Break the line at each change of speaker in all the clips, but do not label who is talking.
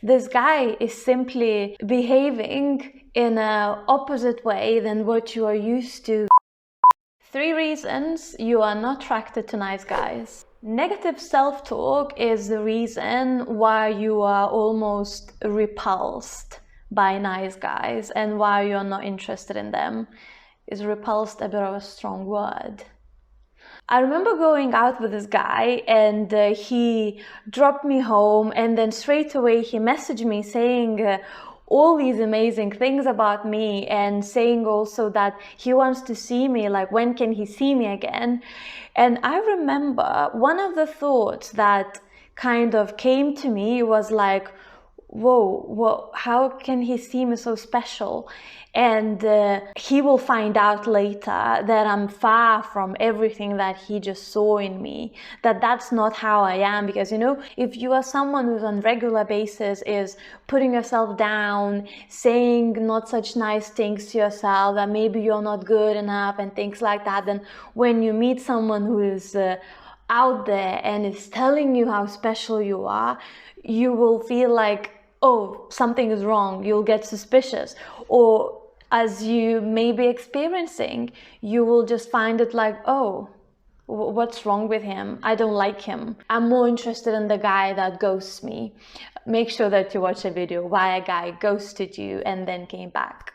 This guy is simply behaving in an opposite way than what you are used to. 3 reasons you are not attracted to nice guys. Negative self-talk is the reason why you are almost repulsed by nice guys and why you're not interested in them. Is repulsed a bit of a strong word? I remember going out with this guy and he dropped me home, and then straight away he messaged me saying all these amazing things about me, and saying also that he wants to see me, like when can he see me again. And I remember one of the thoughts that kind of came to me was like, whoa, how can he see me so special? And he will find out later that I'm far from everything that he just saw in me, that's not how I am. Because, you know, if you are someone who's on regular basis is putting yourself down, saying not such nice things to yourself, that maybe you're not good enough and things like that, then when you meet someone who is out there and is telling you how special you are, you will feel like, oh, something is wrong. You'll get suspicious. Or as you may be experiencing, you will just find it like, oh, what's wrong with him? I don't like him. I'm more interested in the guy that ghosts me. Make sure that you watch a video why a guy ghosted you and then came back.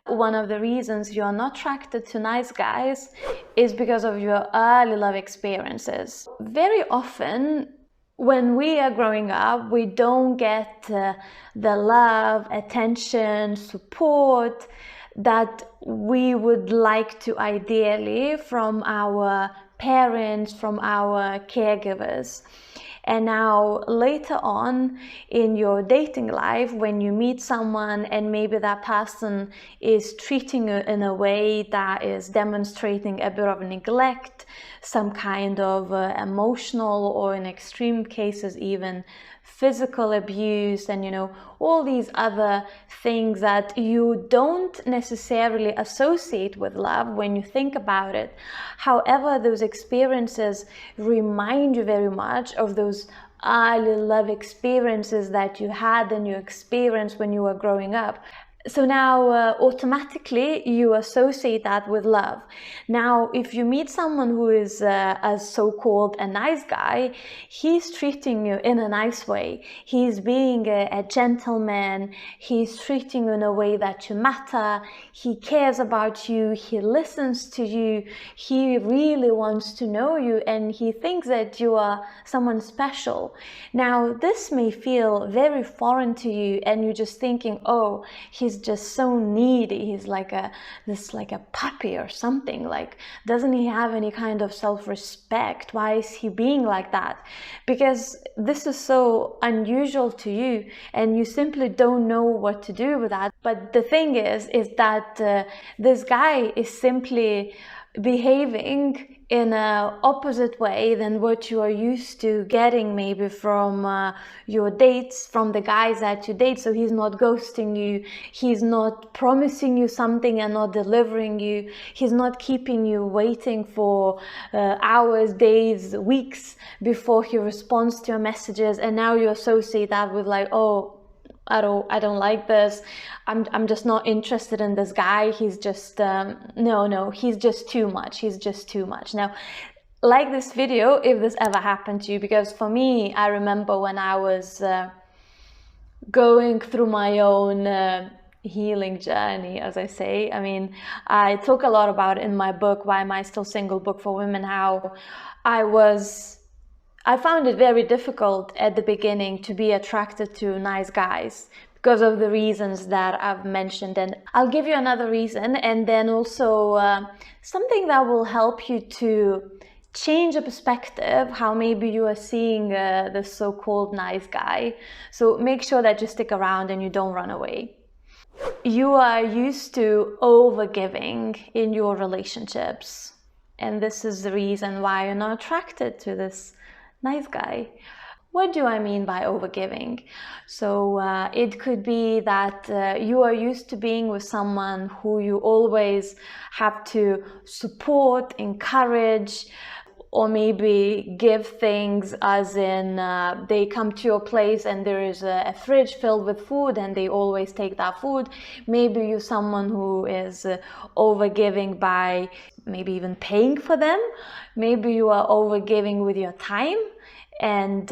One of the reasons you're not attracted to nice guys is because of your early love experiences. Very often, when we are growing up, we don't get the love, attention, support that we would like to ideally from our parents, from our caregivers. And now later on in your dating life, when you meet someone and maybe that person is treating you in a way that is demonstrating a bit of neglect, some kind of emotional, or in extreme cases even physical abuse, and you know, all these other things that you don't necessarily associate with love when you think about it. However, those experiences remind you very much of those early love experiences that you had and you experienced when you were growing up. So now automatically you associate that with love. Now, if you meet someone who is a so-called a nice guy, he's treating you in a nice way. He's being a gentleman. He's treating you in a way that you matter. He cares about you. He listens to you. He really wants to know you, and he thinks that you are someone special. Now, this may feel very foreign to you, and you're just thinking, oh, he's just so needy. He's like a puppy or something. Like, doesn't he have any kind of self-respect? Why is he being like that? Because this is so unusual to you, and you simply don't know what to do with that. But the thing is that this guy is simply behaving in an opposite way than what you are used to getting maybe from your dates, from the guys that you date. So he's not ghosting you, he's not promising you something and not delivering you, he's not keeping you waiting for hours, days, weeks before he responds to your messages, and now you associate that with like, oh, I don't like this. I'm just not interested in this guy. He's just no, he's just too much. He's just too much. Now, like this video if this ever happened to you, because for me, I remember when I was going through my own healing journey, as I say. I mean, I talk a lot about it in my book, Why Am I Still Single? Book for Women, how I found it very difficult at the beginning to be attracted to nice guys because of the reasons that I've mentioned. And I'll give you another reason, and then also something that will help you to change the perspective, how maybe you are seeing this so-called nice guy. So make sure that you stick around and you don't run away. You are used to overgiving in your relationships, and this is the reason why you're not attracted to this nice guy. What do I mean by overgiving? So it could be that you are used to being with someone who you always have to support, encourage, or maybe give things as in they come to your place and there is a fridge filled with food and they always take that food. Maybe you're someone who is overgiving by maybe even paying for them. Maybe you are overgiving with your time and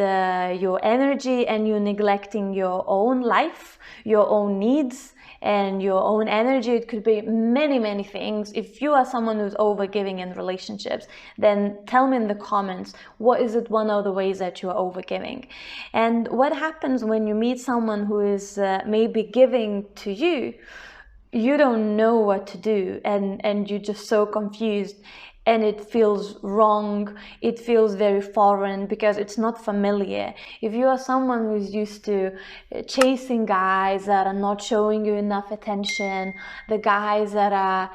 your energy, and you're neglecting your own life, your own needs, and your own energy. It could be many things. If you are someone who's overgiving in relationships, then tell me in the comments, what is it one of the ways that you are overgiving? And what happens when you meet someone who is maybe giving to you? You don't know what to do, and you're just so confused, and it feels wrong, it feels very foreign because it's not familiar. If you are someone who's used to chasing guys that are not showing you enough attention, the guys that are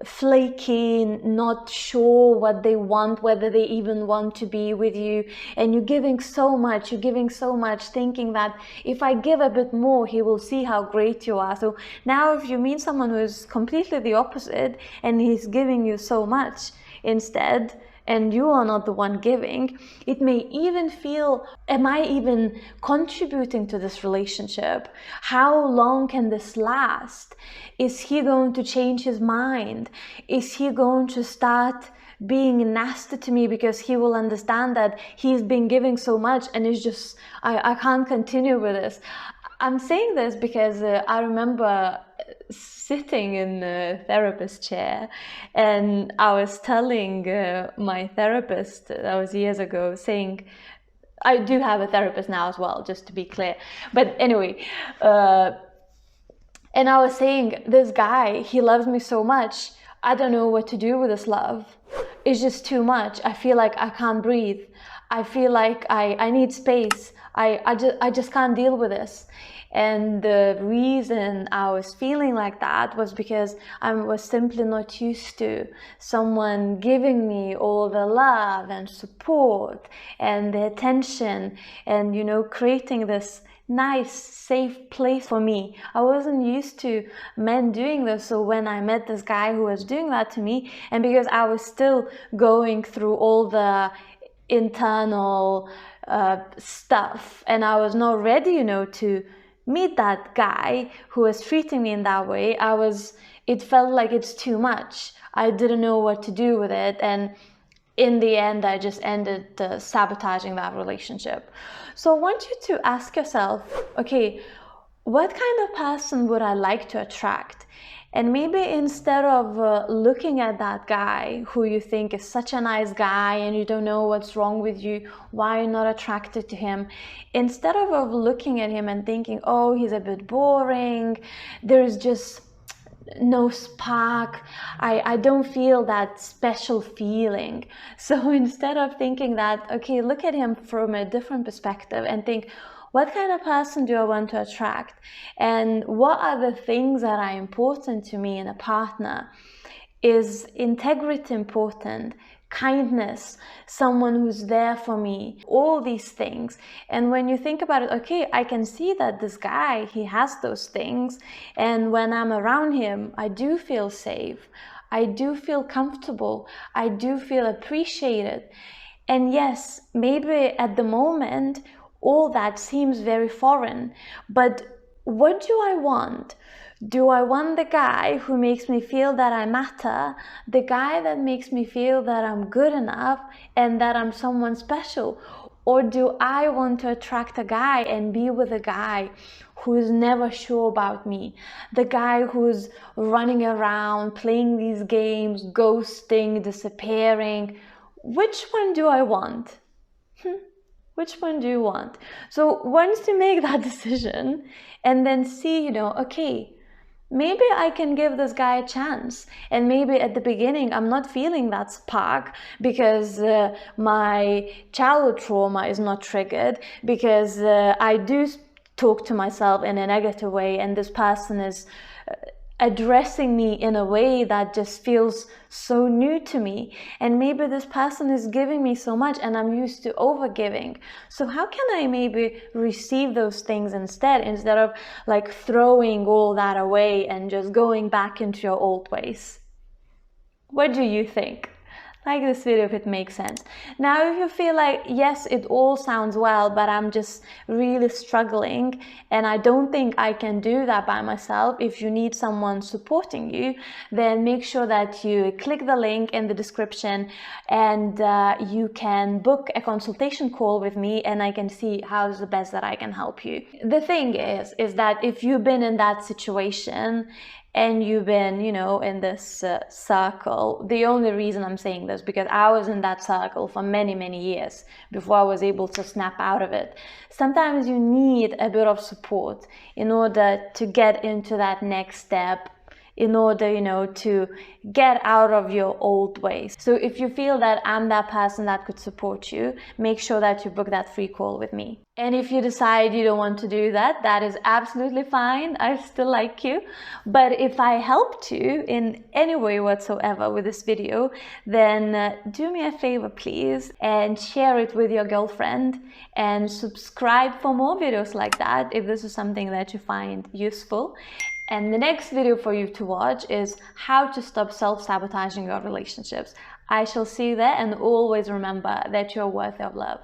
flaky, not sure what they want, whether they even want to be with you, and you're giving so much, thinking that if I give a bit more, he will see how great you are. So now if you meet someone who is completely the opposite and he's giving you so much instead, and you are not the one giving, it may even feel, am I even contributing to this relationship? How long can this last? Is he going to change his mind? Is he going to start being nasty to me because he will understand that he's been giving so much and it's just, I can't continue with this? I'm saying this because I remember sitting in the therapist chair, and I was telling my therapist, that was years ago, saying, I do have a therapist now as well, just to be clear, but anyway, and I was saying, this guy, he loves me so much, I don't know what to do with this love. It's just too much. I feel like I can't breathe. I feel like I need space. I just can't deal with this. And the reason I was feeling like that was because I was simply not used to someone giving me all the love and support and the attention and, you know, creating this nice, safe place for me. I wasn't used to men doing this. So when I met this guy who was doing that to me, and because I was still going through all the internal stuff, and I was not ready, you know, to meet that guy who was treating me in that way, it felt like it's too much. I didn't know what to do with it, and in the end I just ended sabotaging that relationship. So I want you to ask yourself, okay, what kind of person would I like to attract? And maybe instead of looking at that guy who you think is such a nice guy and you don't know what's wrong with you, why you're not attracted to him, instead of looking at him and thinking, oh, he's a bit boring, there's just no spark, I don't feel that special feeling. So instead of thinking that, okay, look at him from a different perspective and think, what kind of person do I want to attract? And what are the things that are important to me in a partner? Is integrity important? Kindness, someone who's there for me, all these things. And when you think about it, okay, I can see that this guy, he has those things, and when I'm around him, I do feel safe, I do feel comfortable, I do feel appreciated. And yes, maybe at the moment all that seems very foreign, but what do I want? Do I want the guy who makes me feel that I matter, the guy that makes me feel that I'm good enough and that I'm someone special? Or do I want to attract a guy and be with a guy who's never sure about me, the guy who's running around, playing these games, ghosting, disappearing? Which one do I want? Which one do you want? So once you make that decision and then see, you know, okay, maybe I can give this guy a chance, and maybe at the beginning I'm not feeling that spark because my childhood trauma is not triggered, because I do talk to myself in a negative way, and this person is addressing me in a way that just feels so new to me, and maybe this person is giving me so much and I'm used to overgiving. So how can I maybe receive those things instead of like throwing all that away and just going back into your old ways? What do you think? like this video if it makes sense. Now, if you feel like, yes, it all sounds well, but I'm just really struggling and I don't think I can do that by myself, if you need someone supporting you, then make sure that you click the link in the description and you can book a consultation call with me, and I can see how's the best that I can help you. The thing is that if you've been in that situation and you've been, you know, in this circle, the only reason I'm saying this, because I was in that circle for many years before I was able to snap out of it. Sometimes you need a bit of support in order to get into that next step, in order, you know, to get out of your old ways. So if you feel that I'm that person that could support you, make sure that you book that free call with me. And if you decide you don't want to do that, that is absolutely fine. I still like you. But if I helped you in any way whatsoever with this video, then do me a favor, please, and share it with your girlfriend, and subscribe for more videos like that if this is something that you find useful. And the next video for you to watch is how to stop self-sabotaging your relationships. I shall see you there, and always remember that you're worthy of love.